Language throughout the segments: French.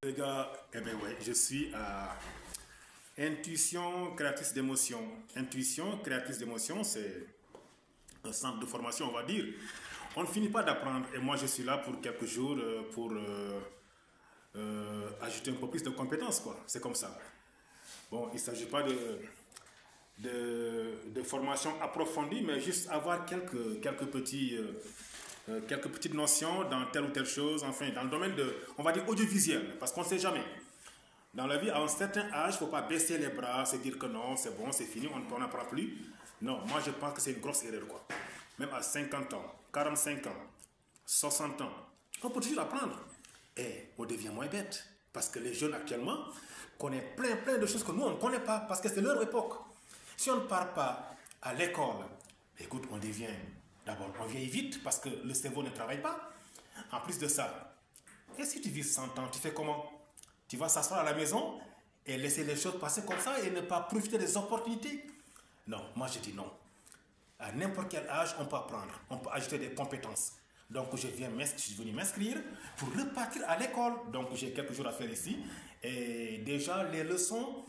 Les gars, eh ben ouais, je suis à Intuition Créatrice d'émotion. Intuition Créatrice d'émotion, c'est un centre de formation, on va dire. On ne finit pas d'apprendre et moi je suis là pour quelques jours pour ajouter un peu plus de compétences, quoi. C'est comme ça. Bon, il ne s'agit pas de formation approfondie, mais juste avoir quelques petites notions dans telle ou telle chose, enfin, dans le domaine de, on va dire, audiovisuel, parce qu'on ne sait jamais. Dans la vie, à un certain âge, il ne faut pas baisser les bras, se dire que non, c'est bon, c'est fini, on n'apprend plus. Non, moi je pense que c'est une grosse erreur, quoi. Même à 50 ans, 45 ans, 60 ans, on peut toujours apprendre. Et on devient moins bête. Parce que les jeunes actuellement connaissent plein de choses que nous, on ne connaît pas, parce que c'est leur époque. Si on ne part pas à l'école, écoute, d'abord, on vieillit vite parce que le cerveau ne travaille pas. En plus de ça, et si tu vis 100 ans, tu fais comment? Tu vas s'asseoir à la maison et laisser les choses passer comme ça et ne pas profiter des opportunités? Non, moi je dis non. À n'importe quel âge, on peut apprendre, on peut ajouter des compétences. Donc je suis venu m'inscrire pour repartir à l'école. Donc j'ai quelques jours à faire ici. Et déjà, les leçons,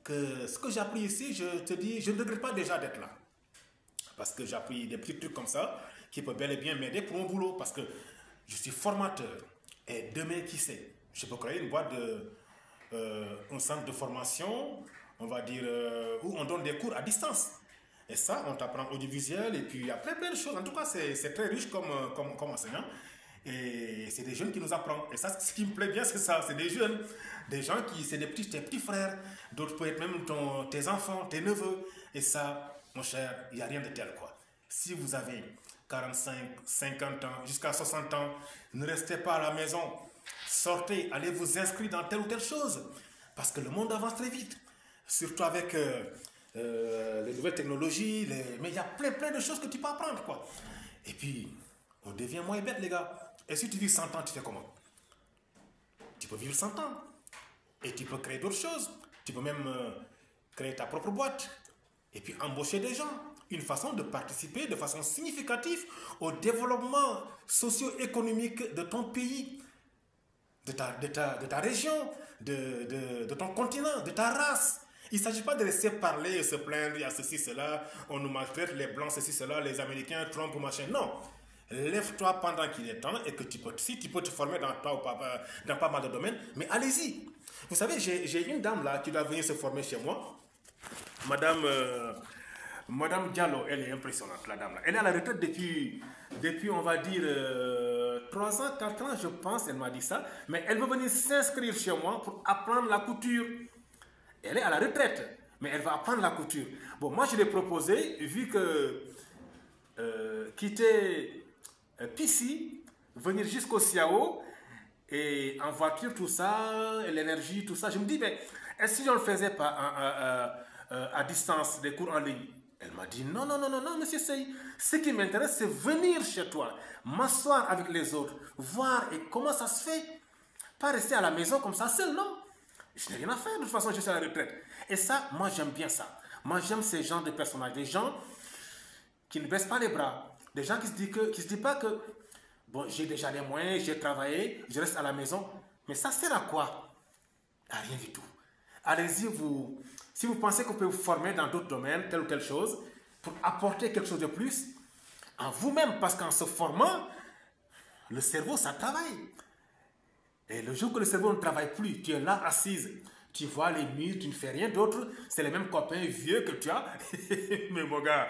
ce que j'ai appris ici, je te dis, je ne regrette pas déjà d'être là. Parce que j'ai appris des petits trucs comme ça qui peuvent bel et bien m'aider pour mon boulot. Parce que je suis formateur. Et demain, qui sait, je peux créer une boîte un centre de formation, on va dire, où on donne des cours à distance. Et ça, on t'apprend audiovisuel et puis il y a plein de choses. En tout cas, c'est très riche comme enseignant. Et c'est des jeunes qui nous apprennent. Et ça, ce qui me plaît bien, c'est ça. C'est des jeunes, des gens c'est tes petits frères. D'autres peuvent être même tes enfants, tes neveux. Et ça, mon cher, il n'y a rien de tel, quoi. Si vous avez 45, 50 ans, jusqu'à 60 ans, ne restez pas à la maison. Sortez, allez vous inscrire dans telle ou telle chose. Parce que le monde avance très vite. Surtout avec les nouvelles technologies. Mais il y a plein de choses que tu peux apprendre, quoi. Et puis, on devient moins bête, les gars. Et si tu vis 100 ans, tu fais comment? Tu peux vivre 100 ans. Et tu peux créer d'autres choses. Tu peux même créer ta propre boîte. Et puis embaucher des gens. Une façon de participer de façon significative au développement socio-économique de ton pays, de ta région, de ton continent, de ta race. Il ne s'agit pas de laisser parler et se plaindre, il y a ceci, cela, on nous maltraite, les blancs, ceci, cela, les Américains, Trump, machin. Non. Lève-toi pendant qu'il est temps et que si tu peux te former dans pas mal de domaines, mais allez-y. Vous savez, j'ai une dame là qui doit venir se former chez moi. Madame Diallo, elle est impressionnante, la dame là. Elle est à la retraite depuis on va dire, 3 ans, 4 ans, je pense, elle m'a dit ça. Mais elle veut venir s'inscrire chez moi pour apprendre la couture. Elle est à la retraite, mais elle va apprendre la couture. Bon, moi, je l'ai proposé, vu que quitter Pissy, venir jusqu'au Siao, et en voiture, tout ça, l'énergie, tout ça, je me dis, mais est-ce que je ne le faisais pas à distance, des cours en ligne? Elle m'a dit, non, monsieur Sey, ce qui m'intéresse, c'est venir chez toi, m'asseoir avec les autres, voir et comment ça se fait. Pas rester à la maison comme ça seul, non. Je n'ai rien à faire, de toute façon, je suis à la retraite. Et ça, moi, j'aime bien ça. Moi, j'aime ces genres de personnages, des gens qui ne baissent pas les bras, des gens qui se disent pas que, bon, j'ai déjà les moyens, j'ai travaillé, je reste à la maison. Mais ça sert à quoi? À rien du tout. Allez-y, si vous pensez que vous pouvez vous former dans d'autres domaines, telle ou telle chose, pour apporter quelque chose de plus, en vous-même, parce qu'en se formant, le cerveau, ça travaille. Et le jour que le cerveau ne travaille plus, tu es là assise, tu vois les murs, tu ne fais rien d'autre, c'est les mêmes copains vieux que tu as. Mais mon gars,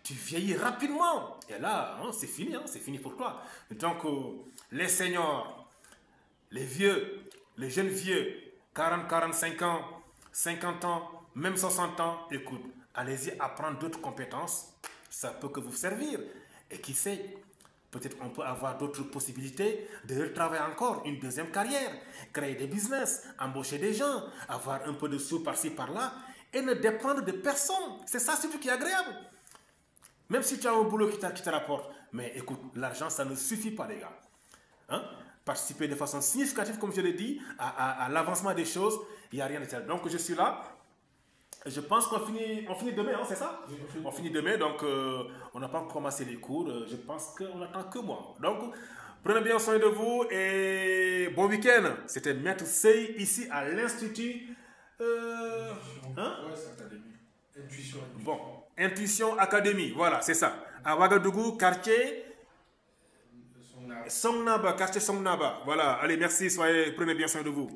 tu vieillis rapidement. Et là, hein, c'est fini pour toi. Donc, les seniors, les vieux, les jeunes vieux, 40, 45 ans, 50 ans, même 60 ans, écoute, allez-y apprendre d'autres compétences, ça peut que vous servir. Et qui sait, peut-être on peut avoir d'autres possibilités de retravailler encore, une deuxième carrière, créer des business, embaucher des gens, avoir un peu de sous par-ci, par-là, et ne dépendre de personne. C'est ça surtout qui est agréable. Même si tu as un boulot qui te rapporte. Mais écoute, l'argent, ça ne suffit pas, les gars. Hein? Participer de façon significative, comme je l'ai dit, à l'avancement des choses, il n'y a rien de tel. Donc, je suis là. Je pense qu'on finit demain, hein, c'est ça? On finit demain, donc on n'a pas commencé les cours. Je pense qu'on n'attend que moi. Donc, Prenez bien soin de vous et bon week-end. C'était Maître Sey ici à l'Institut. Intuition. Bon, Intuition Académie, voilà, c'est ça. À Ouagadougou, quartier Songnaba, quartier Songnaba. Voilà, allez, merci, prenez bien soin de vous.